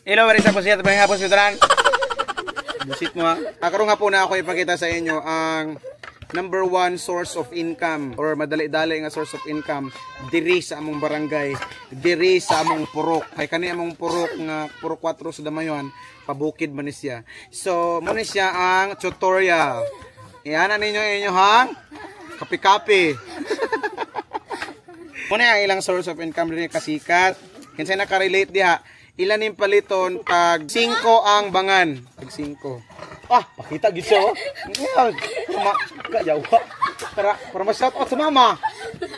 Hello, marisa po siya. Tabang hapon sa tanan. Busit mo ha. Karoon nga po na ako ipakita sa inyo ang number one source of income or madali-dali nga source of income diri sa among barangay, diri sa among purok. Kay kani among purok nga purok 4 sa Damayon, pabukid man ni siya. So, mo ni siya ang tutorial. Iyan ninyo hang kapi-kapi. Muna ang ilang source of income diri kasikat. Kinsay naka-relate diha? Ilan ning paliton pag 5 ang bangan, pag 5. Ah, pakita gid siya oh. Kayawa. Para ma-shout out sa mama.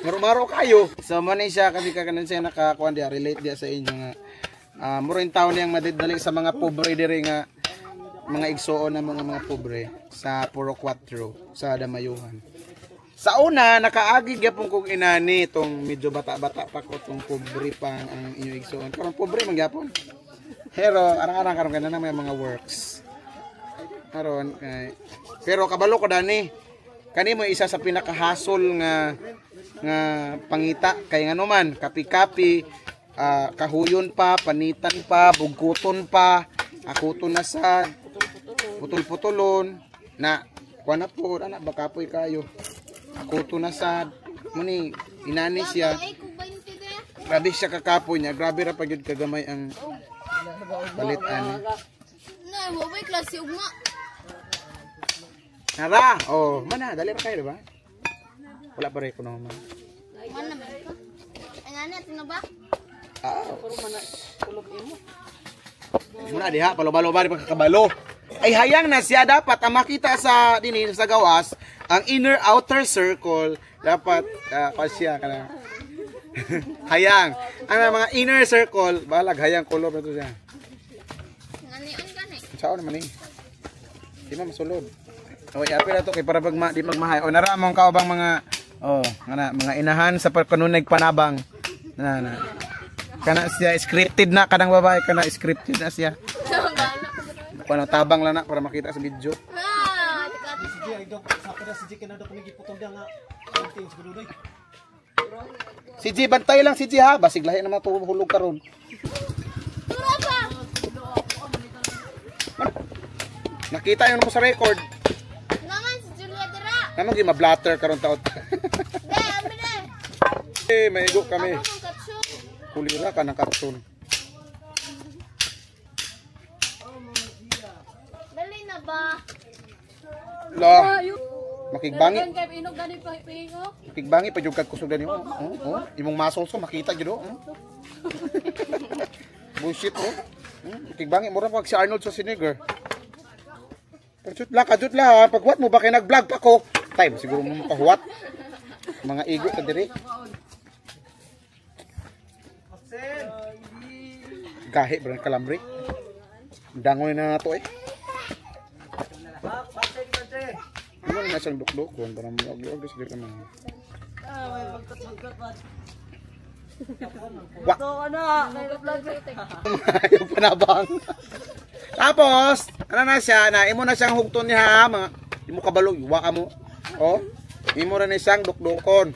Maro-maro kayo. So mo ni siya kasi kakanan siya nakakuan dia relate dia sa inyo nga. Muro in town yang madidali sa mga pobre diri nga mga igsuon na mga pobre sa Puro 4 sa Damayuhan. Sa una nakaagi gyapon kog inani tong medyo bata-bata pa ko tong pobre pa ang inyo igsuon. Karon pobre man gyapon. Pero arang-arang karon kana may mga works. Karon pero kabalo ko dani kani mo isa sa pinakahasol nga pangita kay ngano man kapi-kapi kahuyon pa panitan pa bugkuton pa akuton na sa putol-putulon na kuana po ana bakapoy kayo akuton na sa muni inani siya grabe siya kakapoy niya grabe ra pagyud kagamay ang balitan na mo bay klase ugma. Nara, oh, mana dali ra kayo diba? Wala pa rin ko naman. Mana man ko? Ay ngani atin na ba? Puro man tulog imo. Muna diha palo-balo ba pagkakabalo. Ay hayang na siya dapat ang makita sa dinhi sa gawas ang inner outer circle dapat pasya kana. Hayang. Ang mga inner circle balag hayang color to siya. Ngani on gani. Sao naman ni? Di man masulod. Oh, apil ato kay para di magmahay. O naramong ka bang mga mga inahan sa kanunay panabang. Na. Kana siya scripted na kanang babae kana scripted na siya. Kuno tabang lang na para makita sa video. Si G bantay lang si G ha, basig lahi na matulog karon. Nakita yun mo sa record. Naman gi ma-blatter karon taot. Maigo kami. Kulira ka ng karton. Dali na ba? La. Makigbangi. Makigbangi pa jud kag kusog dani oh. Imong muscle so makita jud oh. Bullshit oh. Makigbangi mura pag si Arnold Schwarzenegger. Kadut la pagwat mo ba kay nag-vlog pa ko? Time siguro mo makahuwat. Mga igo ka diri. Gahi bro kalambre. Dangon na nato eh. Ano na siyang dukdukon para mag-vlog dis dito man. Wa. Yung panabang. Tapos, ano na siya, na imo na siyang hugton niya mga imo kabalo, iwa ka mo. Oh, imo na ni siyang dukdukon.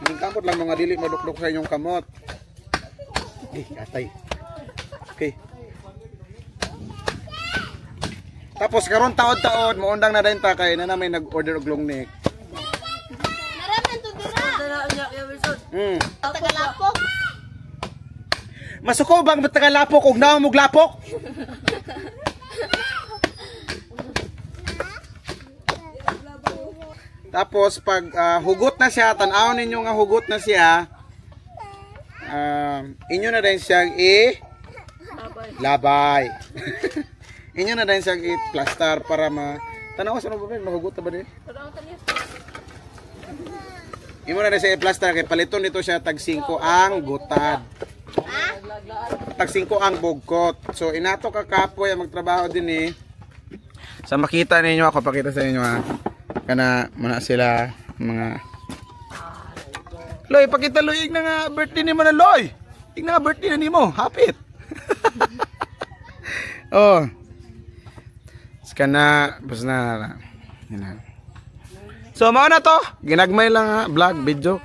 Ang kamot lang mga dili madukduk sa inyong kamot. Atay. Okay. Tapos karon taod-taod mo undang na din ta kay na may nag-order og long neck. Naraman to dira. Tagalapok. Masuko bang tagalapok og naong mo glapok? Tapos pag hugot na siya, tan-aw ninyo nga hugot na siya. Inyo na din siyang labay. Inyo na din siyang i-plaster para tanaw sa ano ba mahugot na ba din? Imo na din siya i-plaster kay paliton nito siya tag 5 ang gutad. Tag 5 ang bugkot. So inato ka kapoy magtrabaho din Sa makita ninyo ako pakita sa inyo ha. Kana muna sila mga Loy, pakita Loy na nga birthday ni mo na Loy. Tingnan nga birthday na nimo, hapit. Oh. Kana basta na. So mao na to. Ginagmay lang ha, vlog, video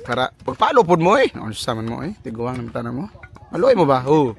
para pagpalo pod mo Ano sa man mo tiguang naman tanan mo. Aloy mo ba? Oh.